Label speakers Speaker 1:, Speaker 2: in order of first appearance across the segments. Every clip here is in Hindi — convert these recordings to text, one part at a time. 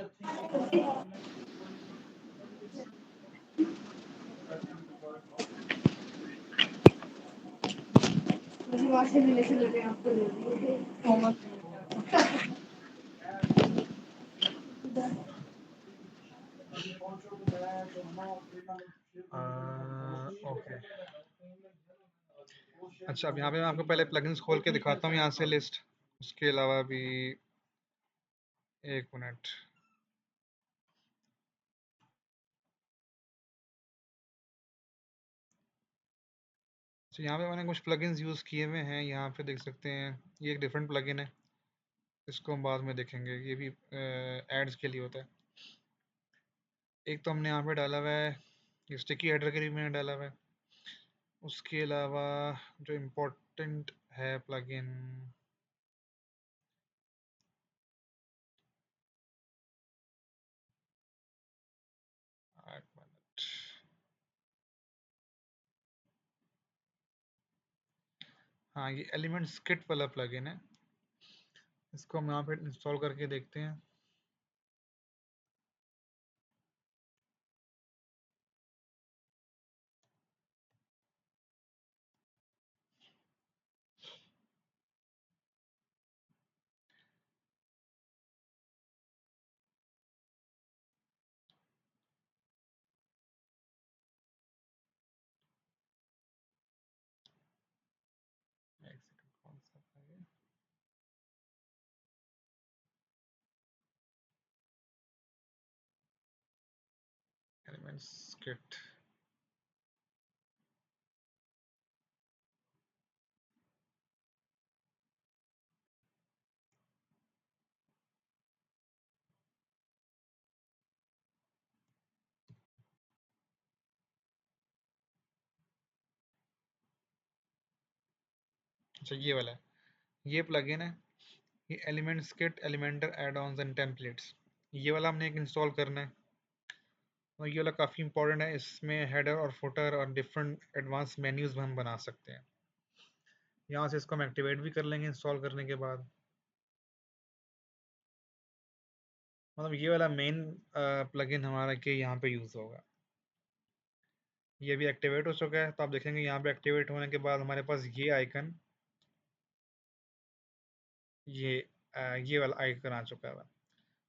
Speaker 1: ओके। अच्छा, अब यहाँ पे मैं आपको पहले प्लगइन्स खोल के दिखाता हूँ यहाँ से लिस्ट। उसके अलावा भी एक मिनट। तो यहाँ पे मैंने कुछ प्लगइन्स यूज़ किए हुए हैं, यहाँ पे देख सकते हैं। ये एक डिफरेंट प्लगइन है, इसको हम बाद में देखेंगे। ये भी एड्स के लिए होता है। एक तो हमने यहाँ पे डाला हुआ है, स्टिकी हेडर के लिए मैंने डाला हुआ है। उसके अलावा जो इम्पोर्टेंट है प्लगइन, एक मिनट। हाँ, ये एलिमेंट्स किट वाला प्लगइन है। इसको हम यहाँ पे इंस्टॉल करके देखते हैं। एक सेकंड, कौन सा था ये? Elements kit. अच्छा, ये वाला है, ये प्लगइन है। ये elements kit elementor add ons and templates, ये वाला हमने एक इंस्टॉल करना है। और ये वाला काफ़ी इंपॉर्टेंट है। इसमें हेडर और फुटर और डिफरेंट एडवांस मेन्यूज हम बना सकते हैं। यहाँ से इसको हम एक्टिवेट भी कर लेंगे इंस्टॉल करने के बाद। मतलब ये वाला मेन प्लगइन हमारा के यहाँ पे यूज़ होगा। ये भी एक्टिवेट हो चुका है, तो आप देखेंगे यहाँ पे एक्टिवेट होने के बाद हमारे पास ये आइकन, ये ये वाला आइकन आ चुका है।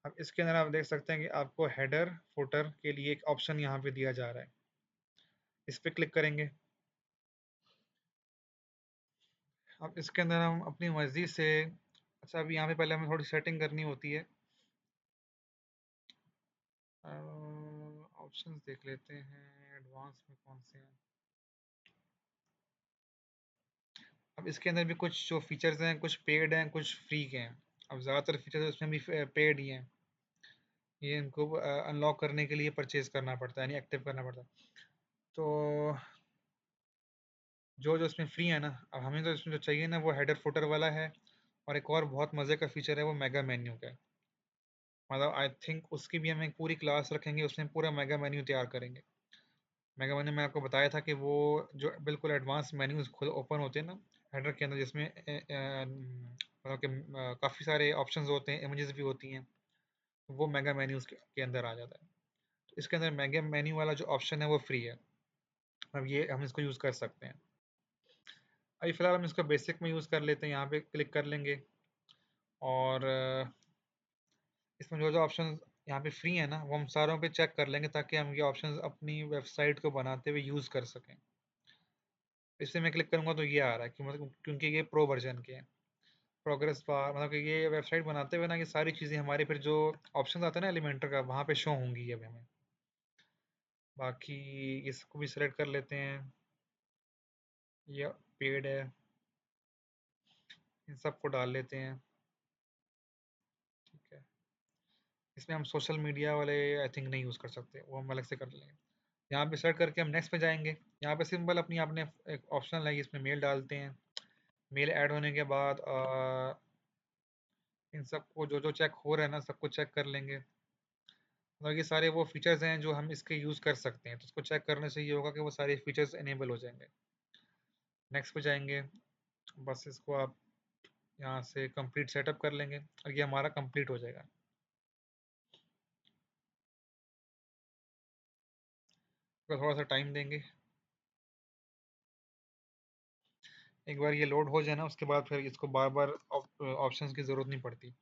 Speaker 1: अब इसके अंदर आप देख सकते हैं कि आपको हेडर फुटर के लिए एक ऑप्शन यहाँ पे दिया जा रहा है। इस पे क्लिक करेंगे। अब इसके अंदर हम अपनी मर्जी से, अच्छा अभी यहाँ पे पहले हमें थोड़ी सेटिंग करनी होती है। ऑप्शंस देख लेते हैं एडवांस में कौन से हैं। अब इसके अंदर भी कुछ जो फीचर्स हैं, कुछ पेड हैं कुछ फ्री के हैं। अब ज़्यादातर फीचर्स उसमें भी पेड ही हैं। ये इनको अनलॉक करने के लिए परचेज करना पड़ता है, यानी एक्टिव करना पड़ता है। तो जो जो इसमें फ्री है ना, अब हमें तो इसमें जो चाहिए ना वो हेडर फुटर वाला है। और एक और बहुत मज़े का फीचर है, वो मेगा मेन्यू का है। मतलब आई थिंक उसकी भी हम एक पूरी क्लास रखेंगे, उसमें पूरा मेगा मेन्यू तैयार करेंगे। मेगा मेन्यू मैं आपको बताया था कि वो जो बिल्कुल एडवांस मेन्यूज खुद ओपन होते हैं ना हेडर के अंदर, जिसमें मतलब कि काफ़ी सारे ऑप्शंस होते हैं, इमेजेस भी होती हैं, तो वो मेगा मेन्यूज के अंदर आ जाता है। तो इसके अंदर मेगा मेन्यू वाला जो ऑप्शन है वो फ्री है। अब ये हम इसको यूज़ कर सकते हैं। अभी फ़िलहाल हम इसको बेसिक में यूज़ कर लेते हैं, यहाँ पे क्लिक कर लेंगे। और इसमें जो जो ऑप्शन यहाँ पे फ्री है ना, वो हम सारों पे चेक कर लेंगे, ताकि हम ये ऑप्शंस अपनी वेबसाइट को बनाते हुए यूज़ कर सकें। इससे मैं क्लिक करूँगा तो ये आ रहा है कि मतलब क्योंकि ये प्रो वर्जन के हैं। प्रोग्रेस बार, मतलब कि ये वेबसाइट बनाते हुए ना ये सारी चीज़ें हमारी फिर जो ऑप्शन आते हैं ना एलिमेंटर का, वहाँ पे शो होंगी अब हमें। बाकी इसको भी सिलेक्ट कर लेते हैं, ये पेड है, इन सबको डाल लेते हैं। ठीक है, इसमें हम सोशल मीडिया वाले आई थिंक नहीं यूज़ कर सकते, वो हम अलग से कर लेंगे। यहाँ पे सेलेक्ट करके हम नेक्स्ट पे जाएंगे। यहाँ पे सिंपल अपनी आपने एक ऑप्शनल है, इसमें मेल डालते हैं। मेल ऐड होने के बाद इन सबको जो जो चेक हो रहा है ना सबको चेक कर लेंगे। मतलब ये सारे वो फीचर्स हैं जो हम इसके यूज़ कर सकते हैं, तो इसको चेक करने से ये होगा कि वो सारे फीचर्स इनेबल हो जाएंगे। नेक्स्ट पे जाएंगे, बस इसको आप यहाँ से कंप्लीट सेटअप कर लेंगे और ये हमारा कंप्लीट हो जाएगा। इसको थोड़ा सा टाइम देंगे। एक बार ये लोड हो जाए ना, उसके बाद फिर इसको बार बार ऑप्शंस की ज़रूरत नहीं पड़ती।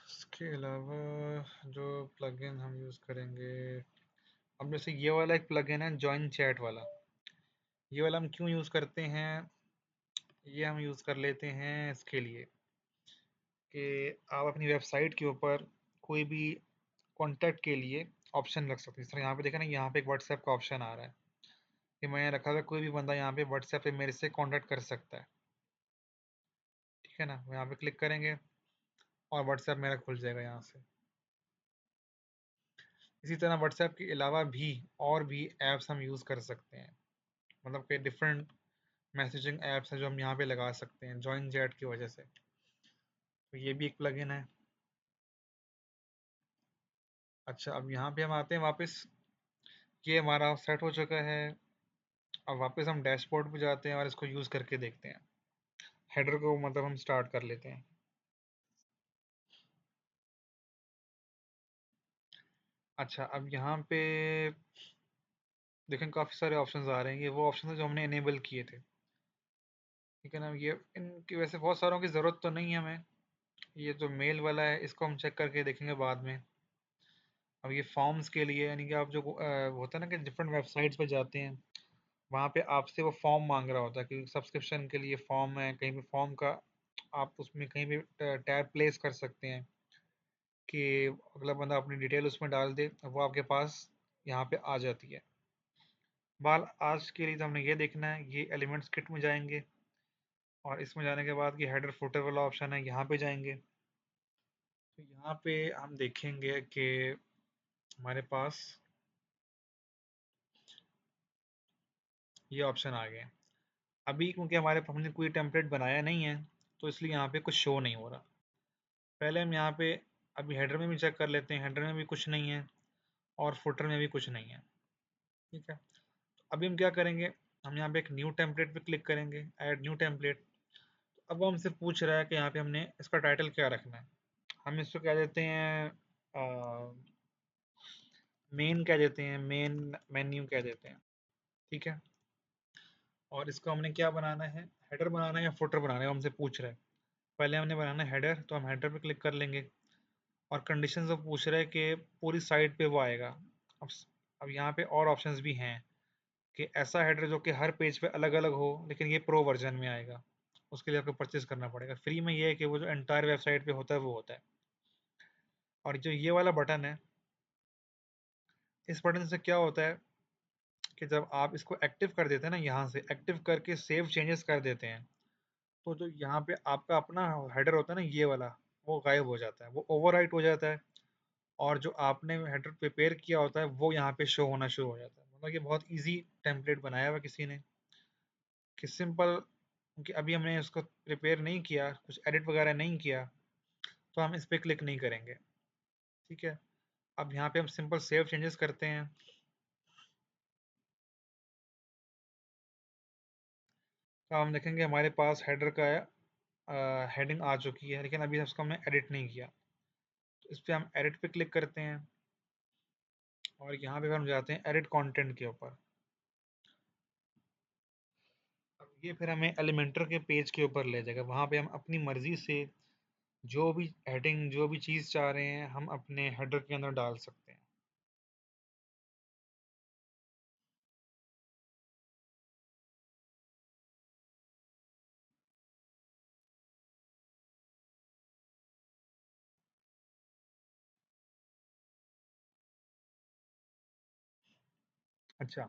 Speaker 1: इसके अलावा जो प्लगइन हम यूज़ करेंगे, अब जैसे ये वाला एक प्लगइन है जॉइन चैट वाला। ये वाला हम क्यों यूज़ करते हैं? ये हम यूज़ कर लेते हैं इसके लिए कि आप अपनी वेबसाइट के ऊपर कोई भी कॉन्टैक्ट के लिए ऑप्शन रख सकते हैं। जिस तरह यहाँ पे देखा ना, यहाँ पे एक व्हाट्सएप का ऑप्शन आ रहा है कि मैंने रखा हुआ है, कोई भी बंदा यहाँ पे व्हाट्सएप पे मेरे से कॉन्टैक्ट कर सकता है। ठीक है ना, यहाँ पे क्लिक करेंगे और व्हाट्सएप मेरा खुल जाएगा यहाँ से। इसी तरह व्हाट्सएप के अलावा भी और भी ऐप्स हम यूज़ कर सकते हैं। मतलब कि डिफरेंट मैसेजिंग ऐप्स हैं जो हम यहाँ पे लगा सकते हैं जॉइन चैट की वजह से। तो ये भी एक प्लगइन है। अच्छा, अब यहाँ पे हम आते हैं वापस। ये हमारा सेट हो चुका है। अब वापस हम डैशबोर्ड पे जाते हैं और इसको यूज़ करके देखते हैं। हेडर को मतलब हम स्टार्ट कर लेते हैं। अच्छा, अब यहाँ पे देखें काफ़ी सारे ऑप्शंस आ रहे हैं। ये वो ऑप्शन है जो हमने इनेबल किए थे। ठीक है ना, ये इनकी वैसे बहुत सारों की ज़रूरत तो नहीं है हमें। ये जो मेल वाला है इसको हम चेक करके देखेंगे बाद में। अब ये फॉर्म्स के लिए, यानी कि आप जो होता है ना कि डिफरेंट वेबसाइट्स पे जाते हैं, वहाँ पे आपसे वो फॉर्म मांग रहा होता है कि सब्सक्रिप्शन के लिए फॉर्म है, कहीं पे फॉर्म का आप उसमें कहीं भी टैब प्लेस कर सकते हैं कि अगला बंदा अपनी डिटेल उसमें डाल दे, वो आपके पास यहाँ पे आ जाती है। बाल आज के लिए तो हमने ये देखना है, ये एलिमेंट्स किट में जाएंगे और इसमें जाने के बाद ये हेडर फुटर वाला ऑप्शन है, यहाँ पे जाएंगे। तो यहाँ पे हम देखेंगे कि हमारे पास ये ऑप्शन आ गए हैं। अभी क्योंकि हमारे हमने कोई टेम्पलेट बनाया नहीं है, तो इसलिए यहाँ पे कुछ शो नहीं हो रहा। पहले हम यहाँ पे अभी हेडर में भी चेक कर लेते हैं। हेडर में भी कुछ नहीं है और फुटर में भी कुछ नहीं है। ठीक है, तो अभी हम क्या करेंगे, हम यहाँ पे एक न्यू टेम्पलेट पे क्लिक करेंगे, ऐड न्यू टेम्पलेट। अब वो हमसे पूछ रहा है कि यहाँ पे हमने इसका टाइटल क्या रखना है। हम इसको कह देते हैं मेन, कह देते हैं मेन, मेन्यू कह देते हैं। ठीक है, और इसको हमने क्या बनाना है, हेडर बनाना है या फुटर बनाना है, वो हमसे पूछ रहा है। पहले हमने बनाना है हेडर, तो हम हेडर पे क्लिक कर लेंगे और कंडीशन वो पूछ रहा है कि पूरी साइट पे वो आएगा। अब अब यहाँ पे और ऑप्शंस भी हैं कि ऐसा हेडर जो कि हर पेज पे अलग अलग हो, लेकिन ये प्रो वर्जन में आएगा। उसके लिए आपको परचेज करना पड़ेगा। फ्री में ये है कि वो जो एंटायर वेबसाइट पे होता है वो होता है। और जो ये वाला बटन है, इस बटन से क्या होता है कि जब आप इसको एक्टिव कर देते हैं ना, यहाँ से एक्टिव करके सेव चेंजेस कर देते हैं, तो जो यहाँ पे आपका अपना हेडर होता है ना, ये वाला, वो गायब हो जाता है, वो ओवरराइट हो जाता है। और जो आपने हेडर प्रिपेयर किया होता है वो यहाँ पे शो होना शुरू हो जाता है। मतलब ये बहुत इजी टेम्पलेट बनाया हुआ किसी ने कि सिंपल, क्योंकि अभी हमने उसको प्रिपेयर नहीं किया, कुछ एडिट वगैरह नहीं किया, तो हम इस पर क्लिक नहीं करेंगे। ठीक है, अब यहाँ पे हम सिंपल सेव चेंजेस करते हैं। तो हम देखेंगे हमारे पास हेडर का हेडिंग आ चुकी है, लेकिन अभी उसको हमने एडिट नहीं किया। तो इस पर हम एडिट पे क्लिक करते हैं और यहाँ पे हम जाते हैं एडिट कंटेंट के ऊपर। अब ये फिर हमें एलिमेंटर के पेज के ऊपर ले जाएगा। वहाँ पे हम अपनी मर्जी से जो भी हेडिंग, जो भी चीज़ चाह रहे हैं, हम अपने हेडर के अंदर डाल सकते हैं। अच्छा,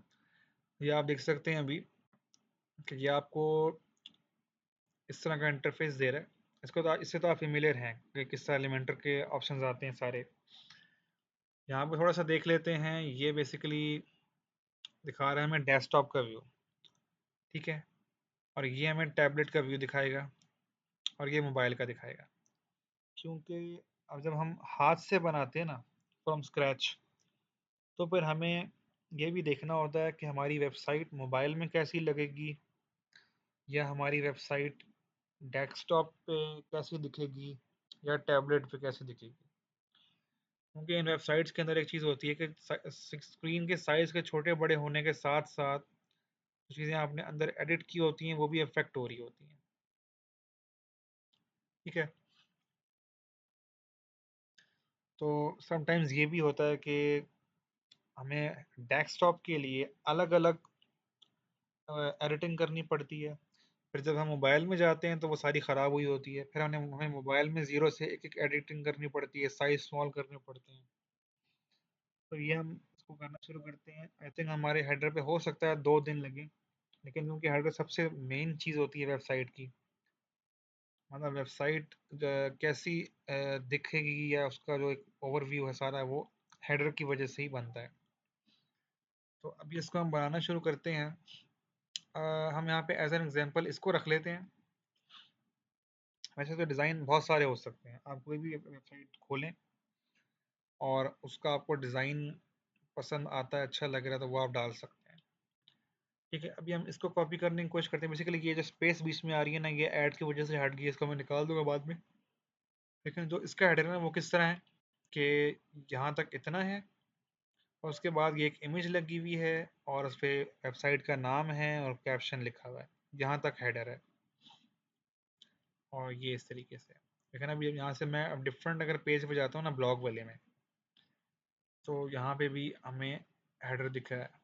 Speaker 1: ये आप देख सकते हैं अभी कि ये आपको इस तरह का इंटरफेस दे रहा है। इसको तो इससे तो आप फेमिलियर हैं कि किस तरह एलिमेंटर के ऑप्शंस आते हैं सारे। यहाँ पे थोड़ा सा देख लेते हैं। ये बेसिकली दिखा रहा है हमें डेस्कटॉप का व्यू। ठीक है, और ये हमें टैबलेट का व्यू दिखाएगा और ये मोबाइल का दिखाएगा। क्योंकि अब जब हम हाथ से बनाते हैं ना फ्रॉम स्क्रैच, तो फिर हमें ये भी देखना होता है कि हमारी वेबसाइट मोबाइल में कैसी लगेगी या हमारी वेबसाइट डेस्कटॉप पे कैसी दिखेगी या टैबलेट पे कैसी दिखेगी। क्योंकि इन वेबसाइट्स के अंदर एक चीज़ होती है कि स्क्रीन के साइज़ के छोटे बड़े होने के साथ साथ जो चीज़ें आपने अंदर एडिट की होती हैं वो भी अफेक्ट हो रही होती हैं। ठीक है। तो समटाइम्स ये भी होता है कि हमें डेस्कटॉप के लिए अलग अलग एडिटिंग करनी पड़ती है। फिर जब हम मोबाइल में जाते हैं तो वो सारी ख़राब हुई होती है। फिर हमें हमें मोबाइल में ज़ीरो से एक एक एडिटिंग करनी पड़ती है, साइज़ स्मॉल करने पड़ते हैं। तो ये हम इसको करना शुरू करते हैं। आई थिंक हमारे हेडर पे हो सकता है 2 दिन लगे, लेकिन क्योंकि हेडर सबसे मेन चीज़ होती है वेबसाइट की, मतलब वेबसाइट कैसी दिखेगी या उसका जो एक ओवरव्यू है सारा वो हेडर की वजह से ही बनता है। तो अभी इसको हम बनाना शुरू करते हैं। हम यहाँ पे एज एन एग्जांपल इसको रख लेते हैं। वैसे तो डिज़ाइन बहुत सारे हो सकते हैं, आप कोई भी वेबसाइट खोलें और उसका आपको डिज़ाइन पसंद आता है, अच्छा लग रहा है तो वो आप डाल सकते हैं। ठीक है, अभी हम इसको कॉपी करने की कोशिश करते हैं। बेसिकली ये जो स्पेस बीच में आ रही है ना, ये ऐड की वजह से हट गई है, इसको मैं निकाल दूंगा बाद में। लेकिन जो इसका हेडर है ना वो किस तरह है कि यहाँ तक इतना है और उसके बाद ये एक इमेज लगी हुई है और उस पे वेबसाइट का नाम है और कैप्शन लिखा हुआ है। यहाँ तक हेडर है और ये इस तरीके से है। लेकिन अब यहाँ से मैं अब डिफरेंट अगर पेज पे जाता हूँ ना ब्लॉग वाले में, तो यहाँ पे भी हमें हेडर दिख रहा है।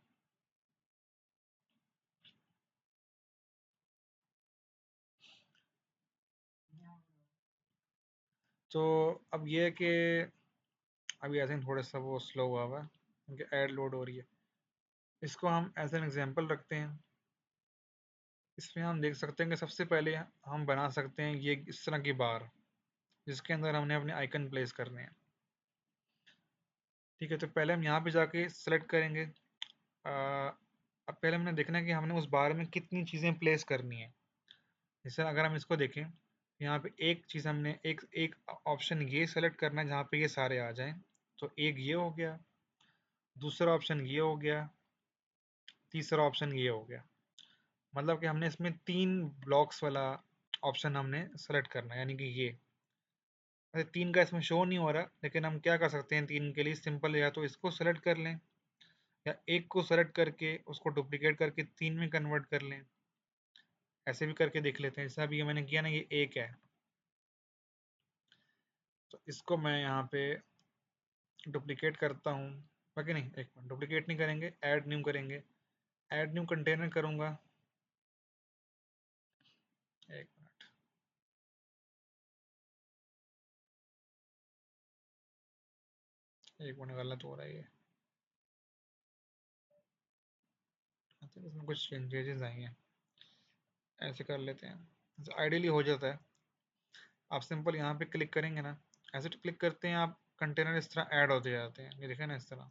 Speaker 1: तो अब ये है कि अभी आई थिंक थोड़ा सा वो स्लो हुआ है क्योंकि ऐड लोड हो रही है। इसको हम एज एन एग्जांपल रखते हैं। इसमें हम देख सकते हैं कि सबसे पहले हम बना सकते हैं ये इस तरह की बार जिसके अंदर हमने अपने आइकन प्लेस करने हैं। ठीक है, तो पहले हम यहाँ पे जाके सेलेक्ट करेंगे। अब पहले हमने देखना है कि हमने उस बार में कितनी चीज़ें प्लेस करनी है। जैसे अगर हम इसको देखें, यहाँ पे एक चीज़ हमने एक एक ऑप्शन ये सेलेक्ट करना है जहाँ पे ये सारे आ जाएं। तो एक ये हो गया, दूसरा ऑप्शन ये हो गया, तीसरा ऑप्शन ये हो गया। मतलब कि हमने इसमें 3 ब्लॉक्स वाला ऑप्शन हमने सेलेक्ट करना है, यानी कि ये वैसे 3 का इसमें शो नहीं हो रहा, लेकिन हम क्या कर सकते हैं 3 के लिए सिंपल, या तो इसको सेलेक्ट कर लें या एक को सेलेक्ट करके उसको डुप्लीकेट करके 3 में कन्वर्ट कर लें। ऐसे भी करके देख लेते हैं। जैसे अभी ये मैंने किया ना, ये एक है, तो इसको मैं यहाँ पे डुप्लीकेट करता हूँ। बाकी नहीं, एक मिनट, डुप्लीकेट नहीं करेंगे, ऐड न्यू करेंगे। ऐड न्यू कंटेनर करूँगा। एक मिनट, एक मिनट, गलत हो रहा है ये। अच्छा, इसमें कुछ चेंजेस आई हैं, ऐसे कर लेते हैं। आइडियली हो जाता है। आप सिंपल यहाँ पे क्लिक करेंगे ना, ऐसे तो क्लिक करते हैं आप, कंटेनर इस तरह ऐड होते जाते हैं। ये देखें ना इस तरह।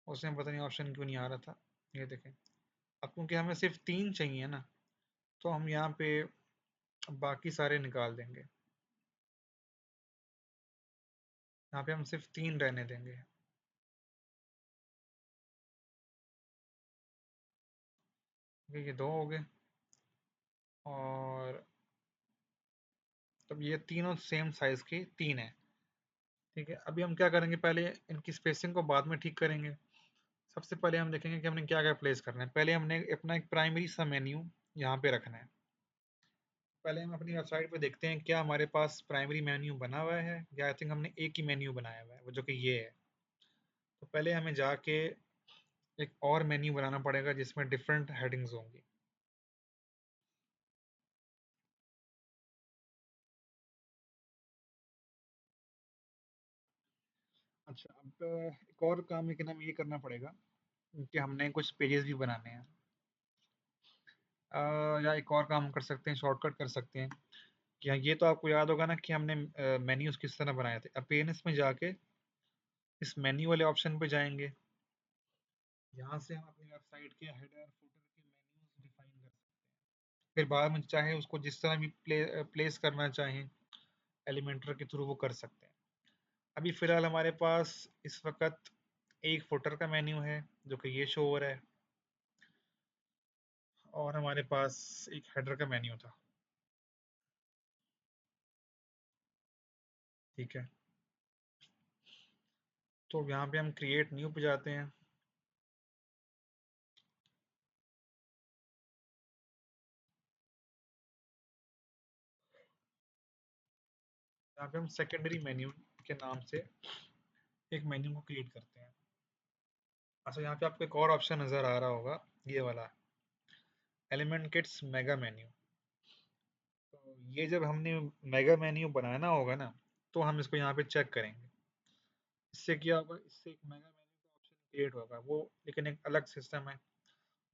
Speaker 1: उसमें पता नहीं ऑप्शन क्यों नहीं आ रहा था। ये देखें। अब क्योंकि हमें सिर्फ 3 चाहिए ना, तो हम यहाँ पे बाकी सारे निकाल देंगे। यहाँ पे हम सिर्फ 3 रहने देंगे। ये 2 हो गए और तब ये तीनों सेम साइज के 3 है। ठीक है, अभी हम क्या करेंगे, पहले इनकी स्पेसिंग को बाद में ठीक करेंगे। सबसे पहले हम देखेंगे कि हमने क्या क्या प्लेस करना है। पहले हमने अपना एक प्राइमरी सा मेन्यू यहाँ पे रखना है। पहले हम अपनी वेबसाइट पे देखते हैं क्या हमारे पास प्राइमरी मेन्यू बना हुआ है, या आई थिंक हमने एक ही मेन्यू बनाया हुआ है, वो जो कि ये है। तो पहले हमें जाके एक और मेन्यू बनाना पड़ेगा जिसमें डिफरेंट हेडिंग्स होंगी। अच्छा, अब एक और काम लेकिन हमें ये करना पड़ेगा कि हमने कुछ पेजेस भी बनाने हैं। या एक और काम कर सकते हैं, शॉर्टकट कर सकते हैं। कि हाँ, ये तो आपको याद होगा ना कि हमने मेन्यूज किस तरह बनाए थे। अपीयरेंस में जाके इस मेन्यू वाले ऑप्शन पे जाएंगे। यहाँ से हम अपनी वेबसाइट के हेडर फुटर के मेन्यूज डिफाइन कर सकते हैं। फिर बाद में चाहे उसको जिस तरह भी प्लेस करना चाहें एलिमेंटर के थ्रू वो कर सकते हैं। अभी फ़िलहाल हमारे पास इस वक्त एक फुटर का मेन्यू है जो कि ये शो हो रहा है, और हमारे पास एक हेडर का मेन्यू था। ठीक है, तो यहाँ पे हम क्रिएट न्यू पे जाते हैं। यहाँ पे हम सेकेंडरी मेन्यू के नाम से एक मेन्यू को क्रिएट करते हैं। अच्छा, यहाँ पे आपको एक और ऑप्शन नज़र आ रहा होगा, ये वाला एलिमेंट किट्स मेगा मेन्यू। तो ये जब हमने मेगा मेन्यू बनाना होगा ना, तो हम इसको यहाँ पे चेक करेंगे। इससे क्या होगा, इससे एक मेगा मेन्यू का ऑप्शन क्रिएट होगा वो, लेकिन एक अलग सिस्टम है।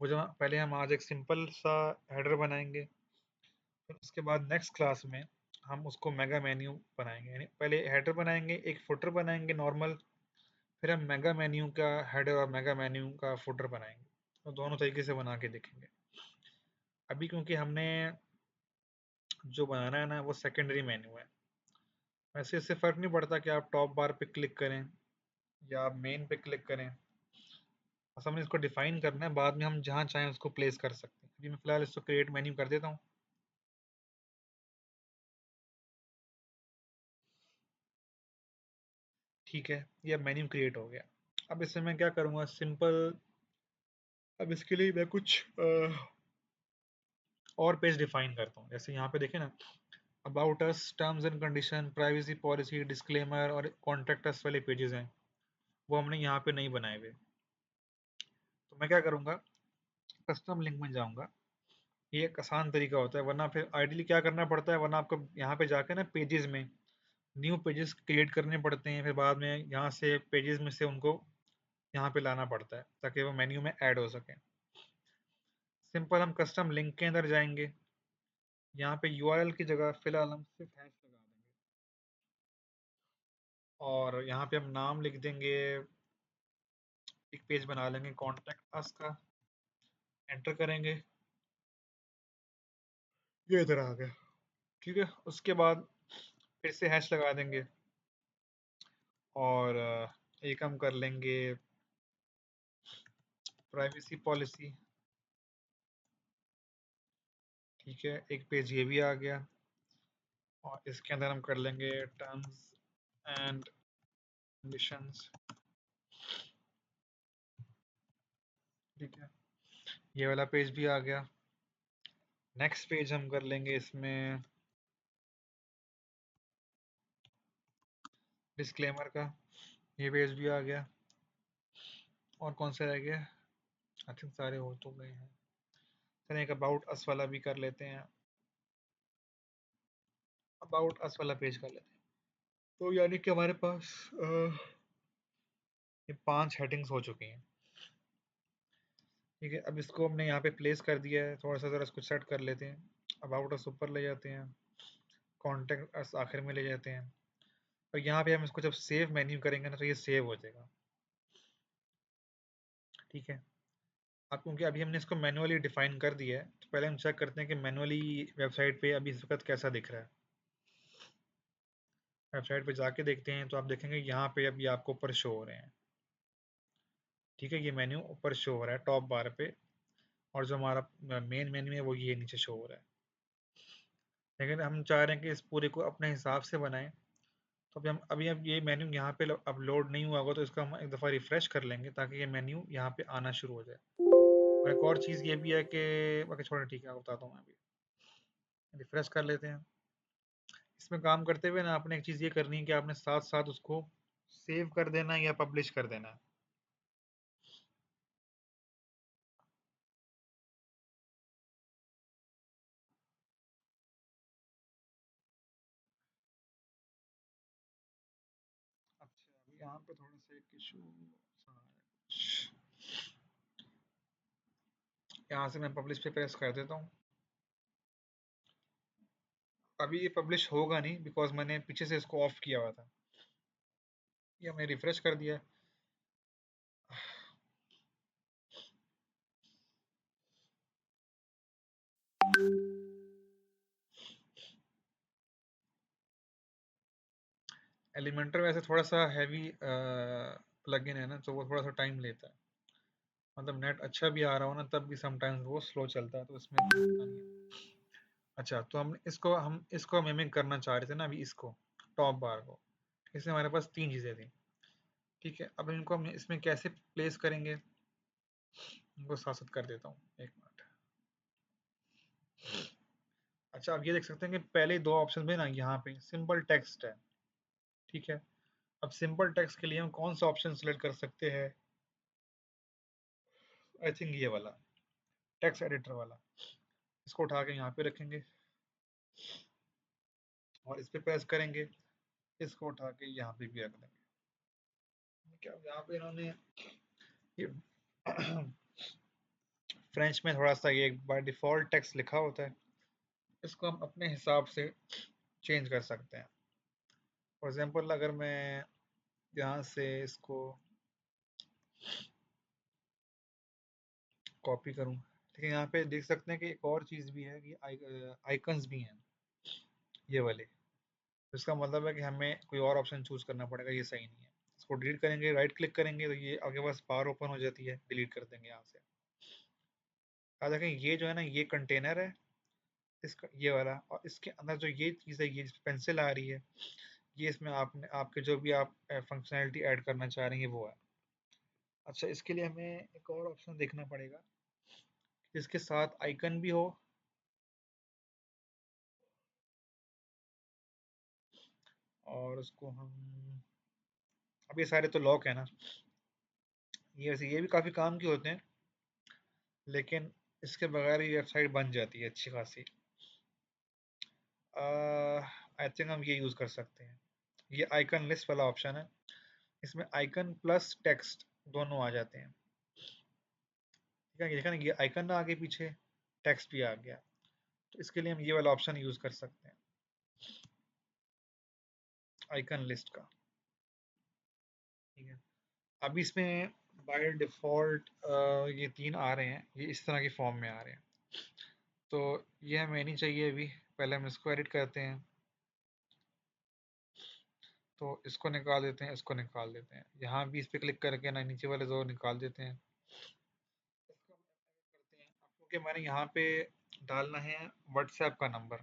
Speaker 1: वो जो पहले हम आज एक सिंपल सा हेडर बनाएंगे, फिर उसके बाद नेक्स्ट क्लास में हम उसको मेगा मेन्यू बनाएंगे। यानी पहले हेडर बनाएंगे, एक फुटर बनाएंगे नॉर्मल, फिर हम मेगा मेन्यू का हेडर और मेगा मेन्यू का फुटर बनाएंगे। तो दोनों तरीके से बना के देखेंगे। अभी क्योंकि हमने जो बनाना है ना वो सेकेंडरी मेन्यू है, वैसे इससे फ़र्क नहीं पड़ता कि आप टॉप बार पे क्लिक करें या आप मेन पे क्लिक करें। बस हमें इसको डिफाइन करना है, बाद में हम जहाँ चाहें उसको प्लेस कर सकते हैं। अभी मैं फ़िलहाल इसको क्रिएट मेन्यू कर देता हूँ। ठीक है, ये अब मेन्यू क्रिएट हो गया। अब इसमें मैं क्या करूँगा, सिंपल अब इसके लिए मैं कुछ और पेज डिफाइन करता हूँ। जैसे यहाँ पे देखें ना, about us, terms and condition, privacy policy, disclaimer और कॉन्टैक्ट अस वाले पेजेस हैं, वो हमने यहाँ पे नहीं बनाए हुए। तो मैं क्या करूँगा, कस्टम लिंक में जाऊँगा। ये एक आसान तरीका होता है, वरना फिर आइडियली क्या करना पड़ता है, वरना आपको यहाँ पे जाके ना पेजेस में न्यू पेजेस क्रिएट करने पड़ते हैं, फिर बाद में यहाँ से पेजेस में से उनको यहाँ पे लाना पड़ता है ताकि वो मेन्यू में ऐड हो सके। सिंपल हम कस्टम लिंक के अंदर जाएंगे, यहाँ पे यूआरएल की जगह फिलहाल हम सिर्फ हैश लगा देंगे, और यहाँ पे हम नाम लिख देंगे, एक पेज बना लेंगे कॉन्टैक्ट अस का, एंटर करेंगे, ये इधर आ गया। ठीक है, उसके बाद फिर से हैश लगा देंगे, और एक हम कर लेंगे प्राइवेसी पॉलिसी। ठीक है, एक पेज ये भी आ गया, और इसके अंदर हम कर लेंगे टर्म्स एंड कंडीशंस। ठीक है, ये वाला पेज भी आ गया। नेक्स्ट पेज हम कर लेंगे इसमें डिस्क्लेमर का, ये पेज भी आ गया। और कौन सा रह गया, आई थिंक सारे हो तो गए हैं। चलिए एक अबाउट अस वाला भी कर लेते हैं, अबाउट अस वाला पेज कर लेते हैं। तो यानी कि हमारे पास ये 5 हेडिंग्स हो चुकी हैं। ठीक है, अब इसको हमने यहाँ पे प्लेस कर दिया है, थोड़ा सा ज़रा इसको सेट कर लेते हैं। अबाउट अस ऊपर ले जाते हैं, कॉन्टेक्ट अस आखिर में ले जाते हैं, और यहाँ पे हम इसको जब सेव मेन्यू करेंगे ना तो ये सेव हो जाएगा। ठीक है, अब क्योंकि अभी हमने इसको मैनुअली डिफाइन कर दिया है, तो पहले हम चेक करते हैं कि मैनुअली वेबसाइट पे अभी इस वक्त कैसा दिख रहा है। वेबसाइट पे जाके देखते हैं, तो आप देखेंगे यहाँ पे अभी आपको ऊपर शो हो रहे हैं। ठीक है, ये मेन्यू ऊपर शो हो रहा है टॉप बार पे, और जो हमारा मेन मेन्यू है वो ये नीचे शो हो रहा है। लेकिन हम चाह रहे हैं कि इस पूरे को अपने हिसाब से बनाएं, तो अभी अब ये मेन्यू यहाँ पे अपलोड नहीं हुआ होगा, तो इसको हम एक दफ़ा रिफ्रेश कर लेंगे ताकि ये मेन्यू यहाँ पे आना शुरू हो जाए। और एक और चीज़ ये भी है कि बाकी छोड़े, ठीक है बताता हूँ मैं अभी। रिफ्रेश कर लेते हैं। इसमें काम करते हुए ना आपने एक चीज़ ये करनी है कि आपने साथ साथ उसको सेव कर देना है या पब्लिश कर देना है। अच्छा, अभी यहाँ पे थोड़ा सा एक इशू सा है। यहाँ से मैं पब्लिश पे प्रेस कर देता हूँ। अभी ये पब्लिश होगा नहीं, बिकॉज मैंने पीछे से इसको ऑफ किया हुआ था। ये हमने रिफ्रेश कर दिया। एलिमेंटर वैसे थोड़ा सा हैवी प्लगइन है ना, तो वो थोड़ा सा टाइम लेता है। मतलब नेट अच्छा भी आ रहा हो ना, तब भी समटाइम्स वो स्लो चलता है, तो इसमें इतना नहीं है। अच्छा, तो हम इसको मिमिक करना चाह रहे थे ना अभी, इसको टॉप बार को। इसमें हमारे पास 3 चीज़ें थी। ठीक है, अब इनको हम इसमें कैसे प्लेस करेंगे, इनको साथ साथ कर देता हूँ, एक मिनट। अच्छा, अब ये देख सकते हैं कि पहले दो ऑप्शन में ना यहाँ पे सिंपल टेक्स्ट है। ठीक है, अब सिंपल टेक्स्ट के लिए हम कौन सा ऑप्शन सिलेक्ट कर सकते हैं, आई थिंक ये वाला, टेक्स्ट एडिटर वाला। इसको उठा के यहाँ पे रखेंगे और इस पे प्रेस करेंगे, इसको उठा के यहाँ पे भी रख देंगे। क्या यहाँ पे इन्होंने ये फ्रेंच में थोड़ा सा ये बाय डिफॉल्ट टेक्स्ट लिखा होता है, इसको हम अपने हिसाब से चेंज कर सकते हैं। फॉर एग्जांपल अगर मैं यहाँ से इसको कॉपी करूँ, लेकिन यहाँ पे देख सकते हैं कि एक और चीज़ भी है कि आइकन्स भी हैं ये वाले, तो इसका मतलब है कि हमें कोई और ऑप्शन चूज करना पड़ेगा, ये सही नहीं है। इसको डिलीट करेंगे, राइट क्लिक करेंगे तो ये आपके पास बार ओपन हो जाती है, डिलीट कर देंगे यहाँ से। अब देखें ये जो है ना, ये कंटेनर है इसका, ये वाला, और इसके अंदर जो ये चीज़ है, ये पेंसिल आ रही है, ये इसमें आपने आपके जो भी आप फंक्शनैलिटी ऐड करना चाह रहे हैं वो है। अच्छा, इसके लिए हमें एक और ऑप्शन देखना पड़ेगा जिसके साथ आइकन भी हो और उसको हम, अब ये सारे तो लॉक है ना, ये वैसे ये भी काफ़ी काम के होते हैं, लेकिन इसके बगैर ये वेबसाइट बन जाती है अच्छी खासी। आई थिंक हम ये यूज़ कर सकते हैं, ये आइकन लिस्ट वाला ऑप्शन है, इसमें आइकन प्लस टेक्स्ट दोनों आ जाते हैं। ठीक है, ये देखा ना, ये आइकन आगे पीछे, टेक्स्ट भी आ गया, तो इसके लिए हम ये वाला ऑप्शन यूज़ कर सकते हैं, आइकन लिस्ट का। ठीक है, अब इसमें बाय डिफ़ॉल्ट ये 3 आ रहे हैं, ये इस तरह की फॉर्म में आ रहे हैं, तो ये हमें नहीं चाहिए अभी, पहले हम इसको एडिट करते हैं। तो इसको निकाल देते हैं, इसको निकाल देते हैं, यहाँ भी इस पे क्लिक करके ना नीचे वाले दो निकाल देते हैं। इसको हम edit करते हैं, अब क्योंकि मैंने यहाँ पे डालना है व्हाट्सएप का नंबर।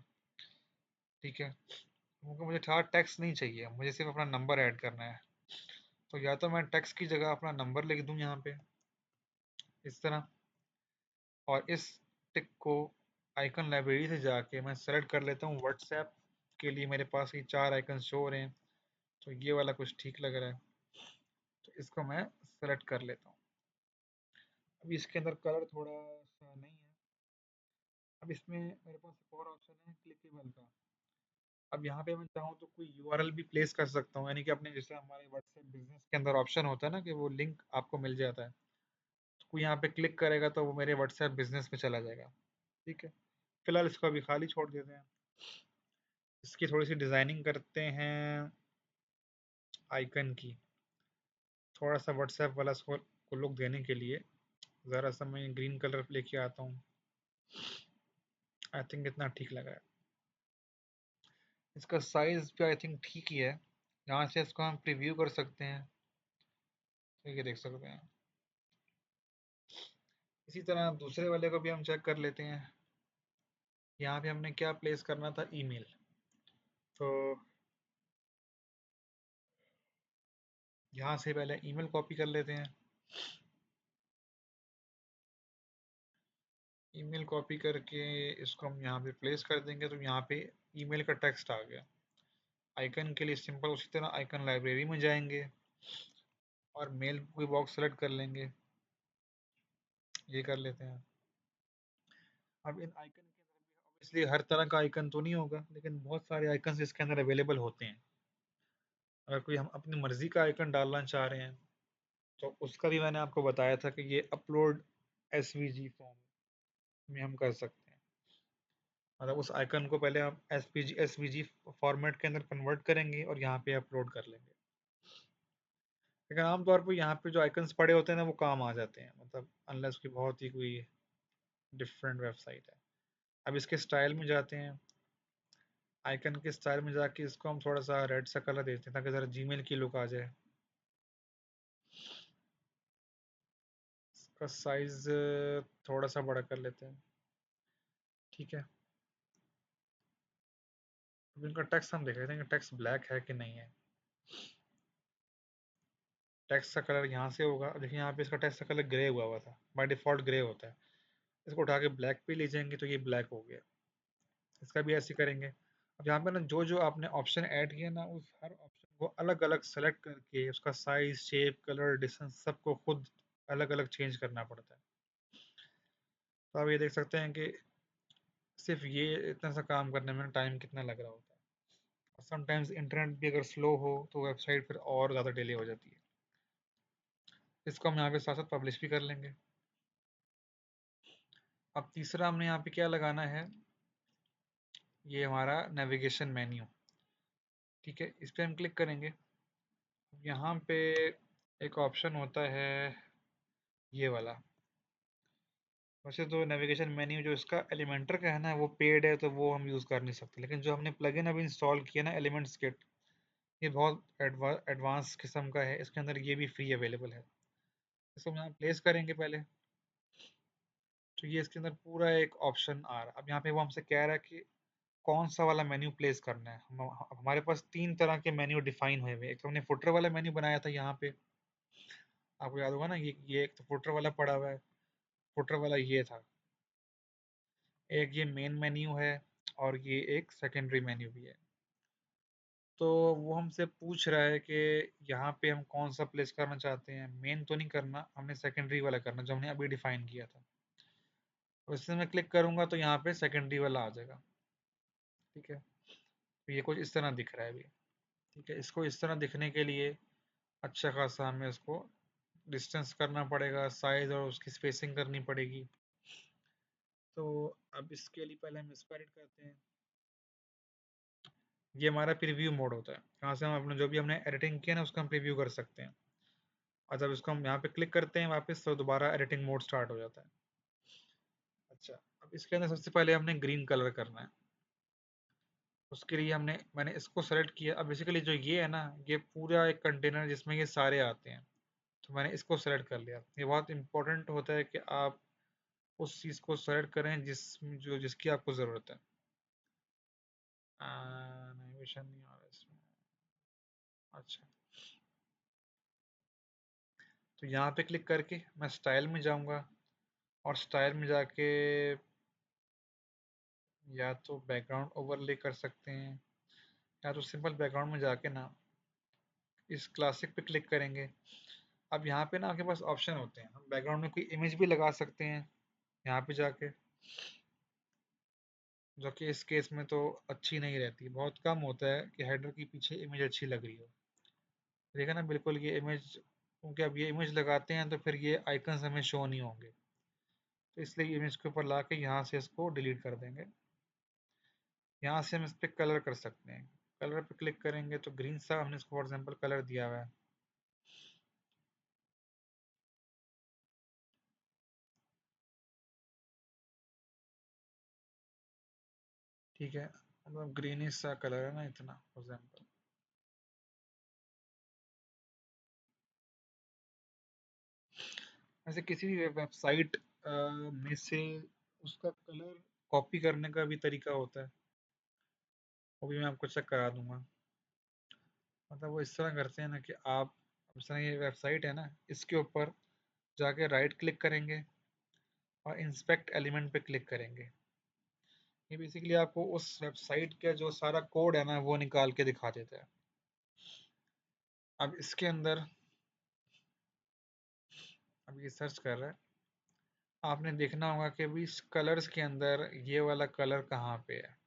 Speaker 1: ठीक है, क्योंकि मुझे था टेक्स्ट नहीं चाहिए, मुझे सिर्फ अपना नंबर ऐड करना है, तो या तो मैं टेक्स्ट की जगह अपना नंबर लिख दूँ यहाँ पे इस तरह, और इस टिक को आइकन लाइब्रेरी से जाके मैं सेलेक्ट कर लेता हूँ व्हाट्सएप के लिए, मेरे पास ये 4 आइकन शो हो रहे हैं, तो ये वाला कुछ ठीक लग रहा है, तो इसको मैं सेलेक्ट कर लेता हूँ। अभी इसके अंदर कलर थोड़ा सा नहीं है, अब इसमें मेरे पास एक और ऑप्शन है क्लिकेबल का। अब यहाँ पे मैं चाहूँ तो कोई यूआरएल भी प्लेस कर सकता हूँ, यानी कि अपने जैसे हमारे व्हाट्सएप बिजनेस के अंदर ऑप्शन होता है ना कि वो लिंक आपको मिल जाता है, तो कोई यहाँ पे क्लिक करेगा तो वो मेरे व्हाट्सएप बिजनेस में चला जाएगा। ठीक है, फिलहाल इसको अभी खाली छोड़ देते हैं, इसकी थोड़ी सी डिजाइनिंग करते हैं आइकन की, थोड़ा सा व्हाट्सएप वाला को लुक देने के लिए ज़रा सा मैं ग्रीन कलर लेके आता हूँ, आई थिंक इतना ठीक लगा है। इसका साइज भी आई थिंक ठीक ही है, यहाँ से इसको हम प्रीव्यू कर सकते हैं, तो ये देख सकते हैं। इसी तरह दूसरे वाले को भी हम चेक कर लेते हैं, यहाँ पे हमने क्या प्लेस करना था, ईमेल, तो यहाँ से पहले ईमेल कॉपी कर लेते हैं, ईमेल कॉपी करके इसको हम यहाँ पे प्लेस कर देंगे, तो यहाँ पे ईमेल का टेक्स्ट आ गया। आइकन के लिए सिंपल उसी तरह आइकन लाइब्रेरी में जाएंगे और मेल कोई बॉक्स सेलेक्ट कर लेंगे, ये कर लेते हैं। अब इन आइकन के अंदर भी ऑब्वियसली हर तरह का आइकन तो नहीं होगा, लेकिन बहुत सारे आइकन इसके अंदर अवेलेबल होते हैं। अगर कोई हम अपनी मर्जी का आइकन डालना चाह रहे हैं तो उसका भी मैंने आपको बताया था कि ये अपलोड एसवीजी फॉर्म में हम कर सकते हैं, मतलब उस आइकन को पहले हम एसवीजी फॉर्मेट के अंदर कन्वर्ट करेंगे और यहाँ पे अपलोड कर लेंगे। लेकिन आमतौर पर यहाँ पे जो आइकन्स पड़े होते हैं ना वो काम आ जाते हैं, मतलब अनलेस की बहुत ही कोई डिफरेंट वेबसाइट है। अब इसके स्टाइल में जाते हैं, आइकन के स्टाइल में जाके इसको हम थोड़ा सा रेड सा कलर देते हैं ताकि ज़रा जीमेल की लुक आ जाए। इसका साइज थोड़ा सा बड़ा कर लेते हैं। ठीक है, अब इनका टेक्स्ट हम देख लेते हैं कि टेक्स्ट ब्लैक है कि नहीं है। टेक्स्ट का कलर यहाँ से होगा। देखिए यहाँ पे इसका टेक्स्ट का कलर ग्रे हुआ हुआ था, बाय डिफ़ॉल्ट ग्रे होता है। इसको उठा के ब्लैक पे ले जाएँगे तो ये ब्लैक हो गया। इसका भी ऐसे ही करेंगे। अब यहाँ पे ना जो-जो आपने ऑप्शन ऐड किए ना, उस हर ऑप्शन को अलग-अलग सेलेक्ट करके उसका साइज़, शेप, कलर, डिस्टेंस सबको खुद अलग-अलग चेंज करना पड़ता है। तो आप ये देख सकते हैं कि सिर्फ़ ये इतना सा काम करने में टाइम कितना लग रहा होता है। और समटाइम्स इंटरनेट भी अगर स्लो हो तो वेबसाइट फिर और ज़्यादा डिले हो जाती है। इसको हम यहाँ पे साथ-साथ पब्लिश भी कर लेंगे। अब तीसरा हमने यहाँ पे क्या लगाना है, ये हमारा नेविगेशन मेन्यू। ठीक है, इस पे हम क्लिक करेंगे। यहाँ पे एक ऑप्शन होता है ये वाला। वैसे तो नेविगेशन मेन्यू जो इसका एलिमेंटर का है ना, वो पेड है तो वो हम यूज़ कर नहीं सकते, लेकिन जो हमने प्लगइन अभी इंस्टॉल किया ना, एलिमेंट्स किट, ये बहुत एडवांस किस्म का है। इसके अंदर ये भी फ्री अवेलेबल है। इसको हम यहाँ प्लेस करेंगे पहले, तो ये इसके अंदर पूरा एक ऑप्शन आ रहा है। अब यहाँ पे वो हमसे कह रहा है कि कौन सा वाला मेन्यू प्लेस करना है। हमारे पास तीन तरह के मेन्यू डिफाइन हुए हुए। एक तो हमने फुटर वाला मेन्यू बनाया था यहाँ पे, आपको याद होगा ना, ये एक तो फुटर वाला पड़ा हुआ है। फुटर वाला ये था। एक ये मेन मेन्यू है और ये एक सेकेंडरी मेन्यू भी है। तो वो हमसे पूछ रहा है कि यहाँ पे हम कौन सा प्लेस करना चाहते हैं। मेन तो नहीं करना, हमने सेकेंडरी वाला करना जो हमने अभी डिफाइन किया था। तो इससे मैं क्लिक करूंगा तो यहाँ पे सेकेंडरी वाला आ जाएगा। ठीक है, तो ये कुछ इस तरह दिख रहा है अभी। ठीक है, इसको इस तरह दिखने के लिए अच्छा खासा हमें इसको डिस्टेंस करना पड़ेगा, साइज और उसकी स्पेसिंग करनी पड़ेगी। तो अब इसके लिए पहले हम इसको एडिट करते हैं। ये हमारा प्रीव्यू मोड होता है, यहाँ से हम अपने जो भी हमने एडिटिंग किया ना उसका हम प्रीव्यू कर सकते हैं। और जब इसको हम यहाँ पे क्लिक करते हैं वापस, तो दोबारा एडिटिंग मोड स्टार्ट हो जाता है। अच्छा, अब इसके अंदर सबसे पहले हमने ग्रीन कलर करना है। उसके लिए मैंने इसको सेलेक्ट किया। अब बेसिकली जो ये है ना, ये पूरा एक कंटेनर जिसमें ये सारे आते हैं, तो मैंने इसको सेलेक्ट कर लिया। ये बहुत इंपॉर्टेंट होता है कि आप उस चीज़ को सेलेक्ट करें जिसकी आपको ज़रूरत है। नेविगेशन नहीं आ रहा इसमें। अच्छा, तो यहाँ पे क्लिक करके मैं स्टाइल में जाऊँगा, और स्टाइल में जाके या तो बैकग्राउंड ओवरले कर सकते हैं, या तो सिंपल बैकग्राउंड में जाके ना इस क्लासिक पे क्लिक करेंगे। अब यहाँ पे ना आपके पास ऑप्शन होते हैं, हम बैकग्राउंड में कोई इमेज भी लगा सकते हैं यहाँ पे जाके, जो कि इस केस में तो अच्छी नहीं रहती। बहुत कम होता है कि हेडर के पीछे इमेज अच्छी लग रही हो। देखा ना, बिल्कुल ये इमेज, क्योंकि अब ये इमेज लगाते हैं तो फिर ये आइकन्स हमें शो नहीं होंगे, तो इसलिए इमेज के ऊपर ला के यहाँ से इसको डिलीट कर देंगे। यहाँ से हम इस पर कलर कर सकते हैं। कलर पे क्लिक करेंगे तो ग्रीन सा हमने इसको फॉर एग्जांपल कलर दिया हुआ है। ठीक है, मतलब ग्रीनिश सा कलर है ना, इतना फॉर एग्जांपल। वैसे किसी भी वेबसाइट में से उसका कलर कॉपी करने का भी तरीका होता है, वो भी मैं आपको चेक करा दूंगा। मतलब वो इस तरह करते हैं ना कि आप, इस तरह ये वेबसाइट है ना, इसके ऊपर जाके राइट क्लिक करेंगे और इंस्पेक्ट एलिमेंट पे क्लिक करेंगे। ये बेसिकली आपको उस वेबसाइट का जो सारा कोड है ना वो निकाल के दिखा देता है। अब इसके अंदर, अब ये सर्च कर रहा है, आपने देखना होगा कि अभी इस कलर्स के अंदर ये वाला कलर कहाँ पे है।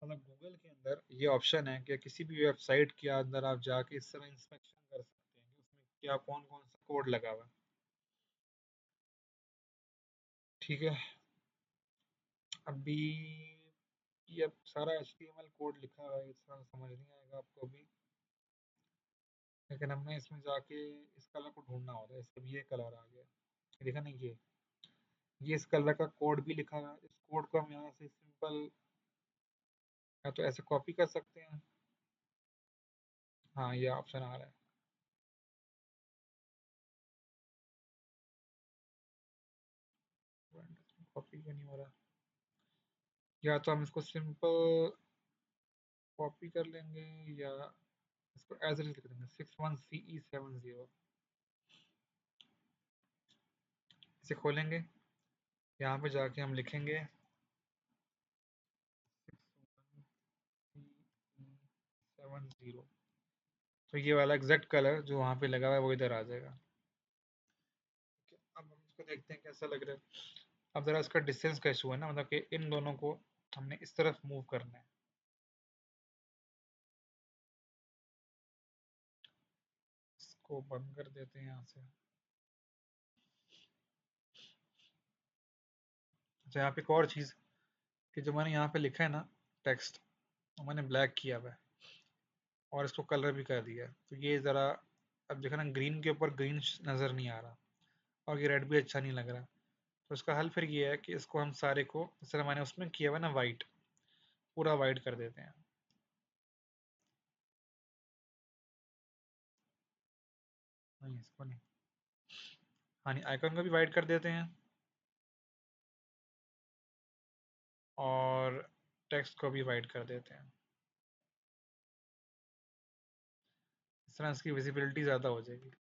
Speaker 1: मतलब गूगल के अंदर ये ऑप्शन है कि किसी भी वेबसाइट के अंदर आप जाके इस तरह इंस्पेक्शन कर सकते हैं कि उसमें क्या कौन कौन सा कोड लगा हुआ है। ठीक है, अभी ये अब सारा HTML कोड लिखा हुआ है, इस तरह समझ नहीं आएगा आपको अभी, लेकिन हमें इसमें जाके इस कलर को ढूंढना होता है। इसका भी ये कलर आ गया, देखा नहीं, ये इस कलर का कोड भी लिखा हुआ है। इस कोड को हम यहाँ से सिंपल या तो ऐसे कॉपी कर सकते हैं। हाँ, ये ऑप्शन आ रहा है। कॉपी क्यों नहीं हो रहा, या तो हम इसको सिंपल कॉपी कर लेंगे या इसको एज इट इज लिख देंगे 61CE70। इसे खोलेंगे, यहाँ पे जाके हम लिखेंगे 61CE70। तो ये वाला एग्जैक्ट कलर जो वहाँ पे लगा हुआ है वो इधर आ जाएगा। अब हम इसको देखते हैं कैसा लग रहा है। अब जरा इसका डिस्टेंस का इशू है ना, मतलब कि इन दोनों को हमने इस तरफ मूव करना है। इसको बंद कर देते हैं यहाँ से। अच्छा, यहाँ पे एक और चीज़ कि जो मैंने यहाँ पे लिखा है ना टेक्स्ट, वो मैंने ब्लैक किया हुआ है और इसको कलर भी कर दिया है। तो ये ज़रा, अब देखो ना, ग्रीन के ऊपर ग्रीन नज़र नहीं आ रहा और ये रेड भी अच्छा नहीं लग रहा। तो इसका हल फिर ये है कि इसको हम सारे को, जिस तरह मैंने उसमें किया हुआ है ना वाइट, पूरा वाइट कर देते हैं। नहीं, इसको नहीं। हाँ, नहीं, आइकन को भी वाइट कर देते हैं और टेक्स्ट को भी वाइट कर देते हैं। इस तरह इसकी विजिबिलिटी ज़्यादा हो जाएगी।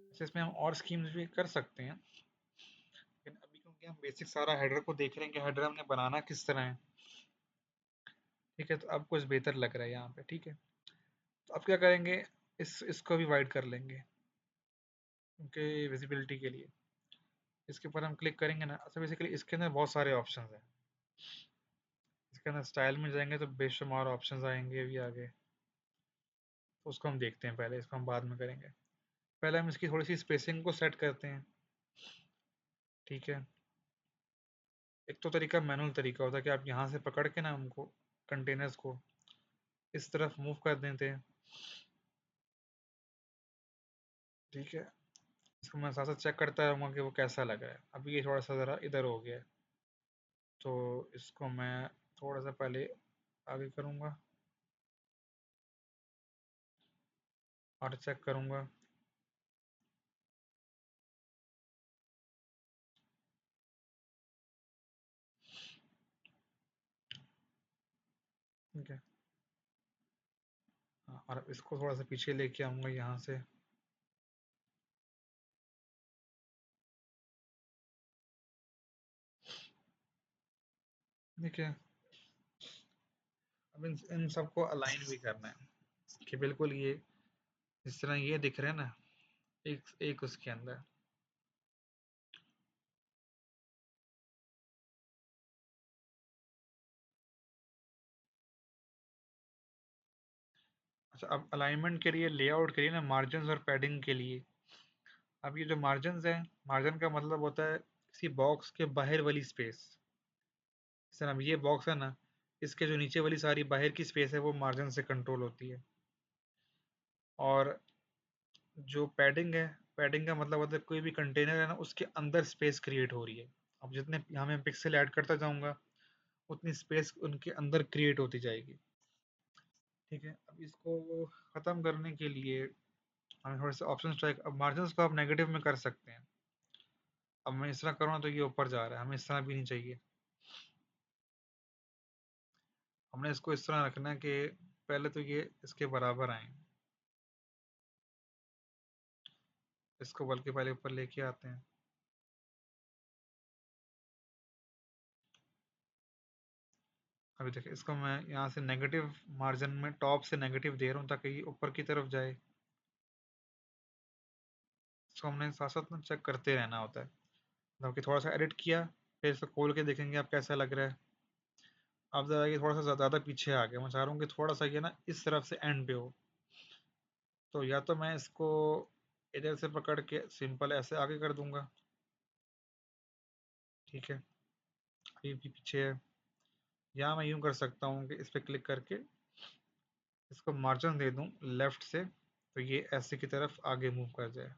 Speaker 1: अच्छा, इसमें हम और स्कीम्स भी कर सकते हैं, लेकिन अभी क्योंकि हम बेसिक सारा हेडर को देख रहे हैं कि हेडर हमने बनाना किस तरह है, ठीक है, तो अब कुछ बेहतर लग रहा है यहाँ पे, ठीक है। तो अब क्या करेंगे, इसको भी वाइड कर लेंगे क्योंकि विजिबिलिटी के लिए। इसके ऊपर हम क्लिक करेंगे ना, अच्छा बेसिकली इसके अंदर बहुत सारे ऑप्शंस हैं। इसके अंदर स्टाइल में जाएंगे तो बेशुमार ऑप्शंस आएंगे अभी आगे, तो उसको हम देखते हैं, पहले इसको हम बाद में करेंगे। पहले हम इसकी थोड़ी सी स्पेसिंग को सेट करते हैं, ठीक है। एक तो तरीका मैनुअल तरीका होता है कि आप यहाँ से पकड़ के ना हमको कंटेनर्स को इस तरफ मूव कर देते हैं, ठीक है। इसको मैं साथ साथ चेक करता रहूँगा कि वो कैसा लगा है। अभी ये थोड़ा सा ज़रा इधर हो गया है, तो इसको मैं थोड़ा सा पहले आगे करूँगा और चेक करूँगा। ठीक है, हाँ, और इसको थोड़ा सा पीछे लेके आऊँगा यहाँ से। ठीक है, अब इन सबको अलाइन भी करना है कि बिल्कुल ये जिस तरह ये दिख रहे हैं ना, एक एक उसके अंदर। अच्छा, अब अलाइनमेंट के लिए, लेआउट के लिए ना, मार्जिन और पैडिंग के लिए, अब ये जो मार्जिन है, मार्जिन का मतलब होता है किसी बॉक्स के बाहर वाली स्पेस। सर, अब ये बॉक्स है ना, इसके जो नीचे वाली सारी बाहर की स्पेस है वो मार्जिन से कंट्रोल होती है। और जो पैडिंग है, पैडिंग का मतलब होता है कोई भी कंटेनर है ना, उसके अंदर स्पेस क्रिएट हो रही है। अब जितने यहाँ मैं पिक्सल ऐड करता जाऊंगा उतनी स्पेस उनके अंदर क्रिएट होती जाएगी, ठीक है। अब इसको ख़त्म करने के लिए हमें थोड़े से ऑप्शन ट्राई। अब मार्जिन को आप नेगेटिव में कर सकते हैं। अब मैं इस तरह करूँ तो ये ऊपर जा रहा है, हमें इस तरह भी नहीं चाहिए। हमने इसको इस तरह रखना है कि पहले तो ये इसके बराबर आए, इसको बल्कि पहले ऊपर लेके आते हैं। अभी देखिए, इसको मैं यहाँ से नेगेटिव मार्जिन में टॉप से नेगेटिव दे रहा हूँ ताकि ये ऊपर की तरफ जाए। इसको हमने साथ साथ में चेक करते रहना होता है, मतलब कि थोड़ा सा एडिट किया, फिर इसको खोल के देखेंगे आप कैसा लग रहा है। अब ज़रा ये थोड़ा सा ज़्यादा पीछे आ गया, मैं चाह रहा हूँ कि थोड़ा सा ये ना इस तरफ से एंड पे हो। तो या तो मैं इसको इधर से पकड़ के सिंपल ऐसे आगे कर दूंगा, ठीक है, अभी भी पीछे है। या मैं यूँ कर सकता हूँ कि इस पर क्लिक करके इसको मार्जिन दे दूँ लेफ्ट से, तो ये ऐसे की तरफ आगे मूव कर जाए,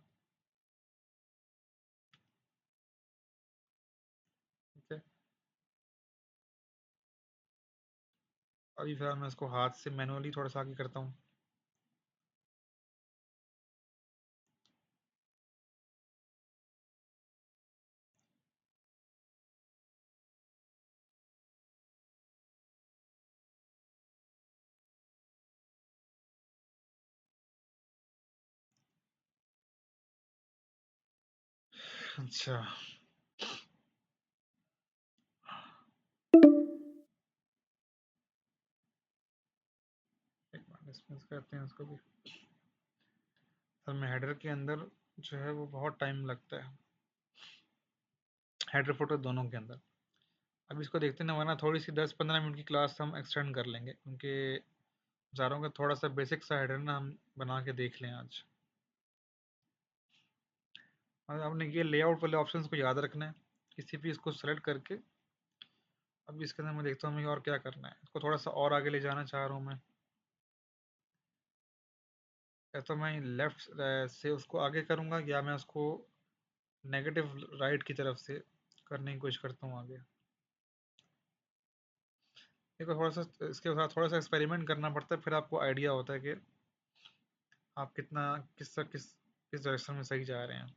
Speaker 1: ठीक है। अभी फिलहाल मैं इसको हाथ से मैनुअली थोड़ा सा आगे करता हूँ। अच्छा, एक बार डिस्मिस करते हैं उसको भी। असल में हेडर के अंदर जो है वो बहुत टाइम लगता है, हेडर फोटो दोनों के अंदर। अब इसको देखते हैं ना, वरना थोड़ी सी 10-15 मिनट की क्लास हम एक्सटेंड कर लेंगे, क्योंकि जा रहा हूँ कि थोड़ा सा बेसिक सा हेडर ना हम बना के देख लें आज। और आपने ये लेआउट वाले ऑप्शंस को याद रखना है, किसी भी इसको सेलेक्ट करके। अब इसके अंदर मैं देखता हूँ हमें और क्या करना है, इसको थोड़ा सा और आगे ले जाना चाह रहा हूँ मैं। या तो मैं लेफ्ट से उसको आगे करूँगा, या मैं उसको नेगेटिव राइट की तरफ से करने की कोशिश करता हूँ आगे। देखो थोड़ा सा इसके साथ थोड़ा सा एक्सपेरिमेंट करना पड़ता है, फिर आपको आइडिया होता है कि आप कितना किस डायरेक्शन में सही जा रहे हैं।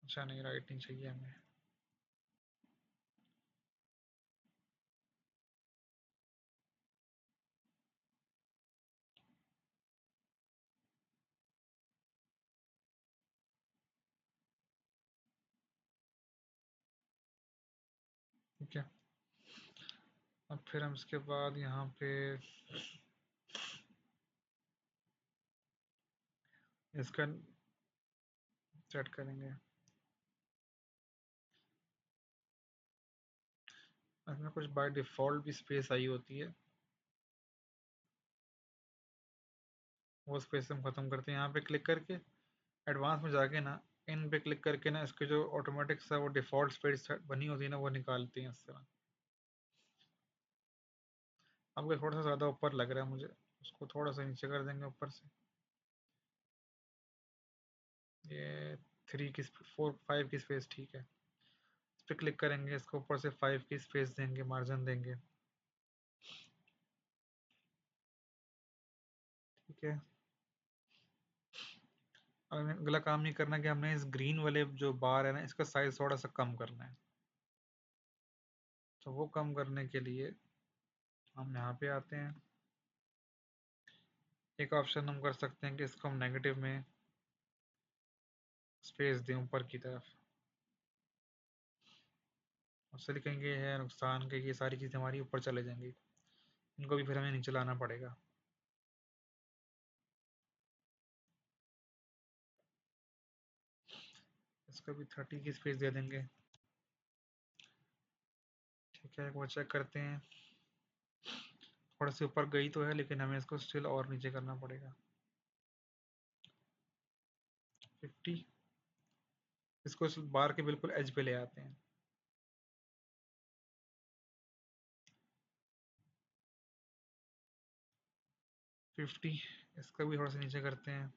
Speaker 1: अच्छा, नहीं राइट नहीं चाहिए हमें। ठीक है, अब फिर हम इसके बाद यहाँ पे इसका सेट करेंगे। इसमें कुछ बाय डिफ़ॉल्ट भी स्पेस आई होती है, वो स्पेस हम ख़त्म करते हैं यहाँ पे क्लिक करके। एडवांस में जाके ना, इन पे क्लिक करके ना, इसके जो ऑटोमेटिक सा वो डिफ़ॉल्ट स्पेस बनी होती है ना, वो निकालती हैं इस तरह। अब ये थोड़ा सा ज़्यादा ऊपर लग रहा है मुझे, उसको थोड़ा सा नीचे कर देंगे ऊपर से। ये 3 की 4-5 की स्पेस ठीक है। इस पर क्लिक करेंगे, इसको ऊपर से 5 की स्पेस देंगे, मार्जिन देंगे। ठीक है, अब हमें अगला काम ये करना है कि हमने इस ग्रीन वाले जो बार है ना, इसका साइज थोड़ा सा कम करना है। तो वो कम करने के लिए हम यहाँ पे आते हैं। एक ऑप्शन हम कर सकते हैं कि इसको हम नेगेटिव में स्पेस दें ऊपर की तरफ। उससे लिखेंगे ये है नुकसान के, ये सारी चीज़ें हमारी ऊपर चले जाएंगी, इनको भी फिर हमें नीचे लाना पड़ेगा। इसको भी 30 की स्पेस दे देंगे। ठीक है, एक बार चेक करते हैं, थोड़ा सी ऊपर गई तो है, लेकिन हमें इसको स्टिल और नीचे करना पड़ेगा। 50, इसको इस बार के बिल्कुल एज पे ले आते हैं। 50, इसका भी थोड़ा सा नीचे करते हैं।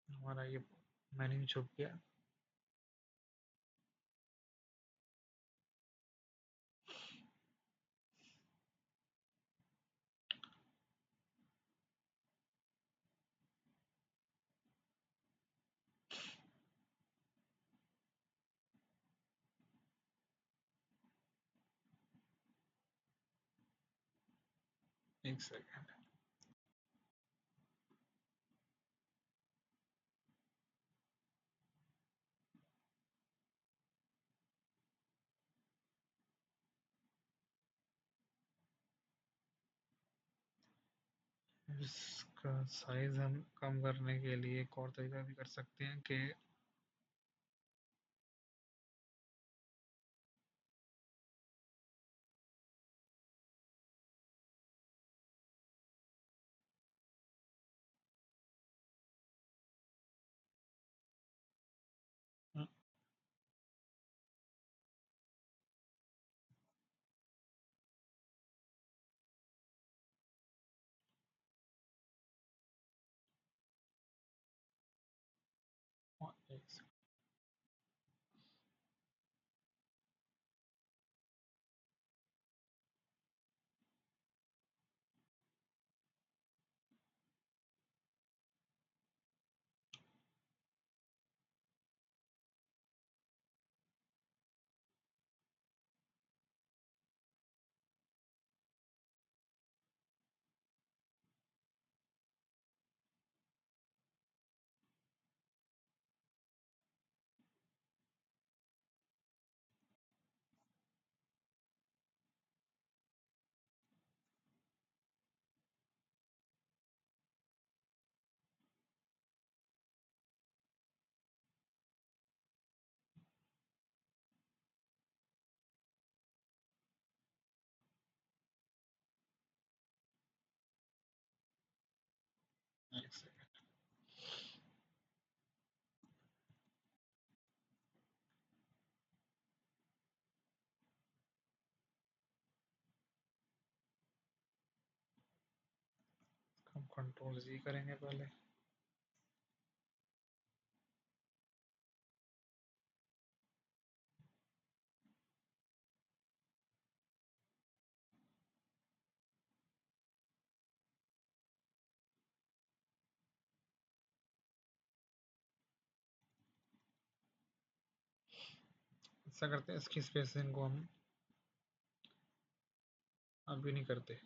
Speaker 1: हमारा ये मेन्यू छुप गया। एक सेकेंड। इसका साइज हम कम करने के लिए एक और तरीका भी कर सकते हैं कि कंट्रोल जी करेंगे पहले। ऐसा करते हैं, इसकी स्पेसिंग को हम अभी नहीं करते।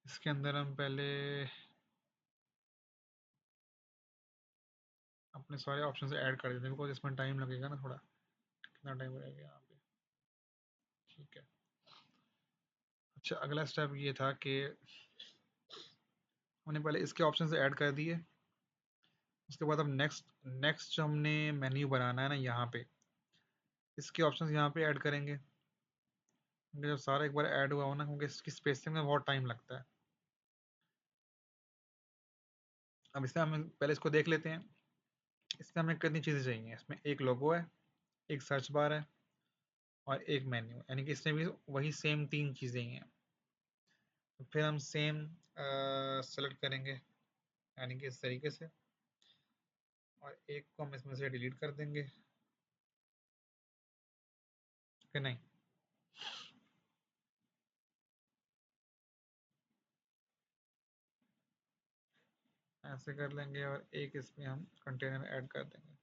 Speaker 1: इसके अंदर हम पहले अपने सारे ऑप्शन ऐड कर देते हैं, बिकॉज इसमें टाइम लगेगा ना थोड़ा। कितना टाइम लगेगा यहाँ पे? ठीक है। अच्छा, अगला स्टेप ये था कि हमने पहले इसके ऑप्शन ऐड कर दिए। उसके बाद अब नेक्स्ट नेक्स्ट जो हमने मेन्यू बनाना है ना, यहाँ पे इसके ऑप्शंस यहाँ पे ऐड करेंगे, क्योंकि जब सारा एक बार ऐड हुआ हो ना, क्योंकि इसकी स्पेसिंग में बहुत टाइम लगता है। अब इससे हम पहले इसको देख लेते हैं। इससे हमें कितनी चीज़ें चाहिए। इसमें एक लोगो है, एक सर्च बार है और एक मेन्यू, यानी कि इसमें भी वही सेम 3 चीज़ें ही हैं। तो फिर हम सेम सेलेक्ट करेंगे, यानी कि इस तरीके से, और एक को हम इसमें से डिलीट कर देंगे कि नहीं। ऐसे कर लेंगे और एक इसमें हम कंटेनर ऐड कर देंगे।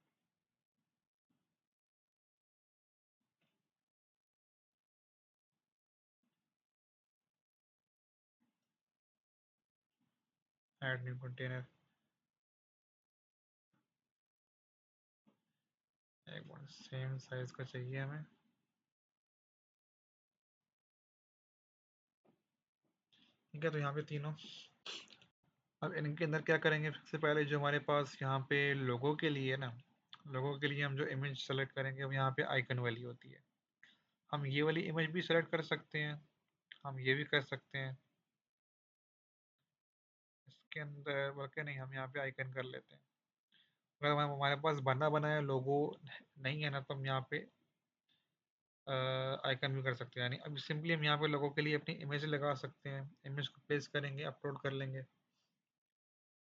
Speaker 1: Add new container. एक बार सेम साइज का चाहिए हमें। ठीक है, तो यहाँ पे तीनों। अब इनके अंदर क्या करेंगे, सबसे पहले जो हमारे पास यहाँ पे लोगों के लिए ना, लोगों के लिए हम जो इमेज सेलेक्ट करेंगे, अब यहाँ पे आइकन वाली होती है। हम ये वाली इमेज भी सेलेक्ट कर सकते हैं, हम ये भी कर सकते हैं। इसके अंदर बल्कि नहीं, हम यहाँ पे आइकन कर लेते हैं। अगर हमारे पास बना बनाया लोगो नहीं है ना, तो हम यहाँ पे आइकन भी कर सकते हैं। यानी अब सिंपली हम यहाँ पे लोगों के लिए अपनी इमेज लगा सकते हैं, इमेज को प्लेस करेंगे, अपलोड कर लेंगे।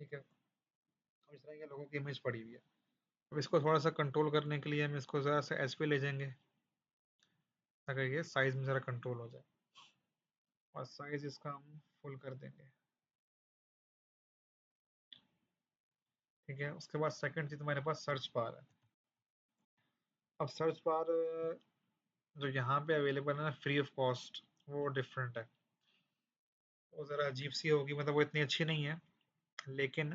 Speaker 1: ठीक है, अब इस तरह के लोगों की इमेज पड़ी हुई है। अब इसको थोड़ा सा कंट्रोल करने के लिए हम इसको ज़रा सा एच पे ले जाएंगे, ताकि ये साइज में ज़रा कंट्रोल हो जाए, और साइज इसका हम फुल कर देंगे। ठीक है, उसके बाद सेकंड चीज़ हमारे पास सर्च बार है। अब सर्च बार जो यहाँ पे अवेलेबल है ना, फ्री ऑफ कॉस्ट, वो डिफरेंट है। वो ज़रा अजीब सी होगी, मतलब वो इतनी अच्छी नहीं है, लेकिन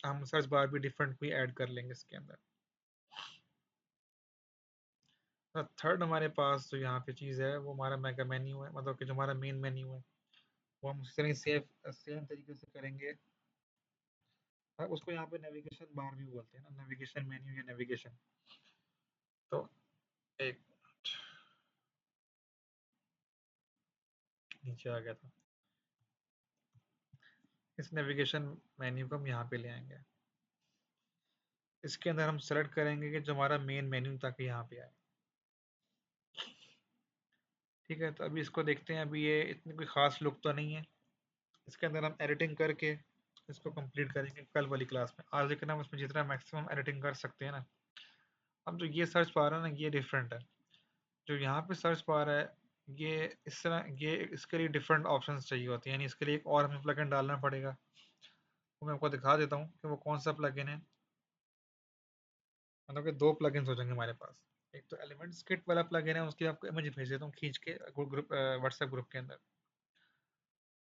Speaker 1: हम सर्च बार भी डिफरेंट भी ऐड कर लेंगे इसके अंदर। थर्ड हमारे पास जो यहाँ पे चीज़ है, वो हमारा मेगा मेन्यू है, मतलब कि जो हमारा मेन मेन्यू है, वो हम उसी तरह सेम तरीके से करेंगे। उसको यहाँ पे नेविगेशन बार भी बोलते हैं ना, नेविगेशन मेन्यू या नेविगेशन। तो एक नीचे आ गया था। इस नेविगेशन मेन्यू को हम यहाँ पे ले आएंगे। इसके अंदर हम सेलेक्ट करेंगे कि जो हमारा मेन मेन्यू ताकि यहाँ पे आए। ठीक है, तो अभी इसको देखते हैं। अभी ये इतनी कोई ख़ास लुक तो नहीं है। इसके अंदर हम एडिटिंग करके इसको कंप्लीट करेंगे कल वाली क्लास में। आज लेकिन हम इसमें जितना मैक्सिमम एडिटिंग कर सकते हैं ना। अब जो ये सर्च बार है ना, ये डिफरेंट है। जो यहाँ पे सर्च बार है, ये इस तरह, ये इसके लिए डिफरेंट ऑप्शंस चाहिए होते हैं, यानी इसके लिए एक और हमें प्लगइन डालना पड़ेगा। वो मैं आपको दिखा देता हूँ कि वो कौन सा प्लगइन है। मतलब कि 2 प्लगइन्स हो जाएंगे हमारे पास। एक तो एलिमेंट्स किट वाला प्लगइन है, उसकी आपको इमेज भेज देता हूँ खींच के ग्रुप व्हाट्सएप ग्रुप के अंदर।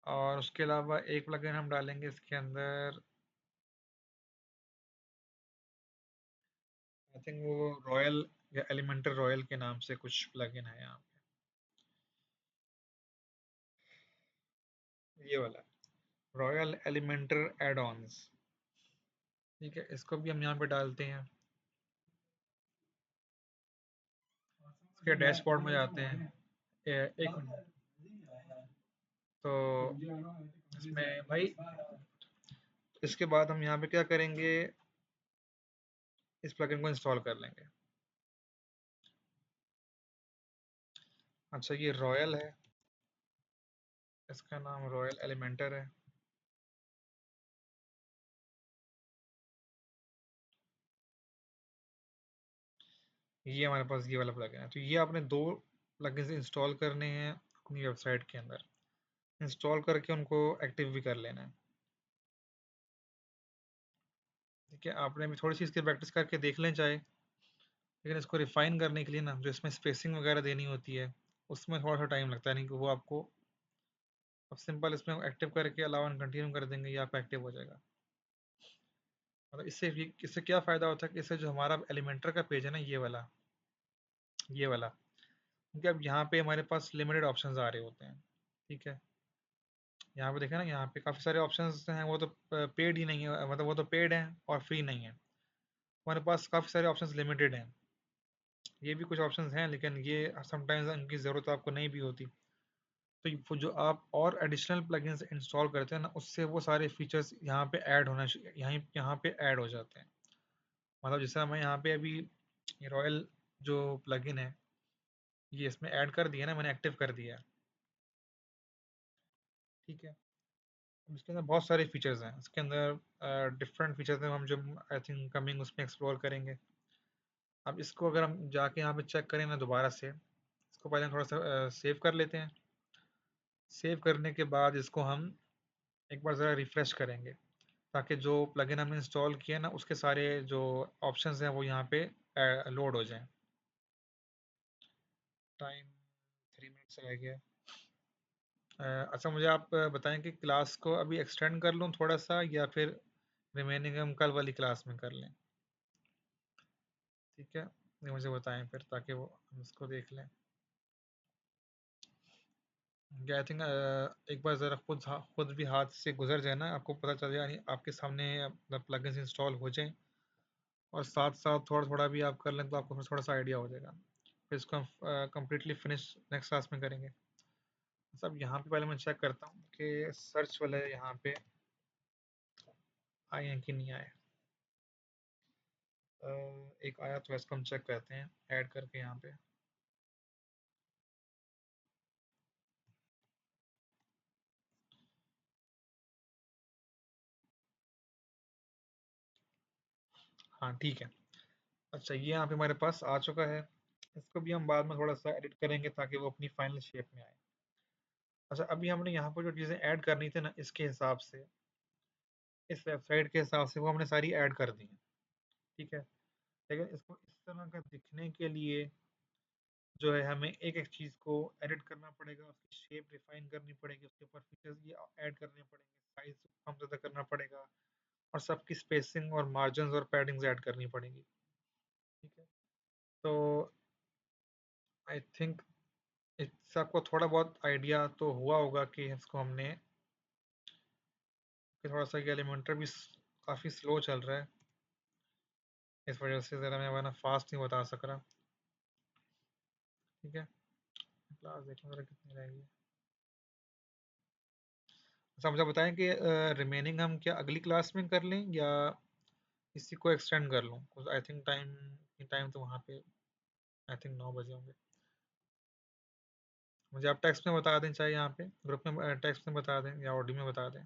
Speaker 1: और उसके अलावा एक प्लगइन हम डालेंगे इसके अंदर, आई थिंक वो रॉयल या एलिमेंटर रॉयल के नाम से कुछ प्लगइन है यहाँ पे, ये वाला रॉयल एलिमेंटर एड ऑन्स। ठीक है, इसको भी हम यहाँ पे डालते हैं। इसके डैशबोर्ड में जाते हैं। एक मिनट। तो इसमें भाई, इसके बाद हम यहाँ पे क्या करेंगे, इस प्लगइन को इंस्टॉल कर लेंगे। अच्छा, ये रॉयल है, इसका नाम रॉयल एलिमेंटर है। ये हमारे पास ये वाला प्लगइन है। तो ये आपने 2 प्लगइन्स इंस्टॉल करने हैं अपनी वेबसाइट के अंदर। इंस्टॉल करके उनको एक्टिव भी कर लेना है। ठीक है, आपने भी थोड़ी सी इसकी प्रैक्टिस करके देख लें चाहे, लेकिन इसको रिफाइन करने के लिए ना जो इसमें स्पेसिंग वगैरह देनी होती है उसमें थोड़ा सा टाइम लगता है, नहीं कि वो आपको अब सिंपल इसमें एक्टिव करके अलाउ एंड कंटिन्यू कर देंगे, ये आपका एक्टिव हो जाएगा। मतलब इससे क्या फ़ायदा होता है कि इससे जो हमारा एलिमेंटर का पेज है ना, ये वाला, क्योंकि अब यहाँ पे हमारे पास लिमिटेड ऑप्शंस आ रहे होते हैं। ठीक है, यहाँ पे देखें ना, यहाँ पे काफ़ी सारे ऑप्शंस हैं, वो तो पेड ही नहीं है, मतलब वो तो पेड हैं और फ्री नहीं है। हमारे पास काफ़ी सारे ऑप्शंस लिमिटेड हैं। ये भी कुछ ऑप्शंस हैं, लेकिन ये समटाइम्स उनकी ज़रूरत आपको नहीं भी होती। तो वो जो आप और एडिशनल प्लगइन्स इंस्टॉल करते हैं ना, उससे वो सारे फीचर्स यहाँ पे ऐड होना यहीं यहाँ पे ऐड हो जाते हैं। मतलब जैसे मैं यहाँ पे अभी ये रॉयल जो प्लगइन है, ये इसमें ऐड कर दिया ना, मैंने एक्टिव कर दिया है। ठीक है, अब इसके अंदर बहुत सारे फीचर्स हैं, इसके अंदर डिफरेंट फीचर्स हैं, हम जो आई थिंक कमिंग उसमें एक्सप्लोर करेंगे। अब इसको अगर हम जाके यहाँ पे चेक करें ना दोबारा से, इसको पहले हम थोड़ा सा सेव कर लेते हैं। सेव करने के बाद इसको हम एक बार ज़रा रिफ्रेश करेंगे, ताकि जो प्लगइन हमने इंस्टॉल किया ना उसके सारे जो ऑप्शंस हैं वो यहाँ पे लोड हो जाएं। टाइम 3 मिनट्स रह गया। अच्छा, मुझे आप बताएं कि क्लास को अभी एक्सटेंड कर लूँ थोड़ा सा, या फिर रिमेनिंग हम कल वाली क्लास में कर लें। ठीक है, ये मुझे बताएं फिर, ताकि वो हम इसको देख लें। आई थिंक एक बार ज़रा खुद भी हाथ से गुजर जाए ना, आपको पता चल जाए, यानी आपके सामने प्लगइन्स इंस्टॉल हो जाएं और साथ साथ थोड़ा थोड़ा भी आप कर लें, तो आपको फिर थोड़ा सा आइडिया हो जाएगा। फिर इसको हम कम्प्लीटली फिनिश नेक्स्ट क्लास में करेंगे। सब यहाँ पे पहले मैं चेक करता हूँ कि सर्च वाले यहाँ पे आए हैं कि नहीं आए। एक आया तो इसको हम चेक करते हैं ऐड करके यहाँ पे। हाँ ठीक है। अच्छा, ये यहाँ पे हमारे पास आ चुका है। इसको भी हम बाद में थोड़ा सा एडिट करेंगे ताकि वो अपनी फाइनल शेप में आए। अच्छा, अभी हमने यहाँ पर जो चीज़ें ऐड करनी थी ना, इसके हिसाब से, इस वेबसाइट के हिसाब से वो हमने सारी ऐड कर दी हैं। ठीक है, लेकिन इसको इस तरह का दिखने के लिए जो है हमें एक एक चीज़ को एडिट करना पड़ेगा, उसकी शेप रिफाइन करनी पड़ेगी, उसके ऊपर फीचर्स ये ऐड करने पड़ेंगे, साइज कम ज़्यादा करना पड़ेगा, और सबकी स्पेसिंग और मार्जिन और पैडिंग्स ऐड करनी पड़ेंगी। ठीक है, तो आई थिंक इससे आपको थोड़ा बहुत आइडिया तो हुआ होगा कि इसको हमने कि थोड़ा सा एलिमेंटर भी काफ़ी स्लो चल रहा है, इस वजह से ज़रा मैं वरना फास्ट नहीं बता सक रहा। ठीक है, क्लास देखना ज़रा कितनी रहेगी। अच्छा, मुझे बताएं कि रिमेनिंग हम क्या अगली क्लास में कर लें या इसी को एक्सटेंड कर लूँ? आई थिंक टाइम तो वहाँ पे आई थिंक 9 बजे होंगे। मुझे आप टेक्स्ट में बता दें, चाहे यहाँ पे ग्रुप में टेक्स्ट में बता दें या ऑडियो में बता दें।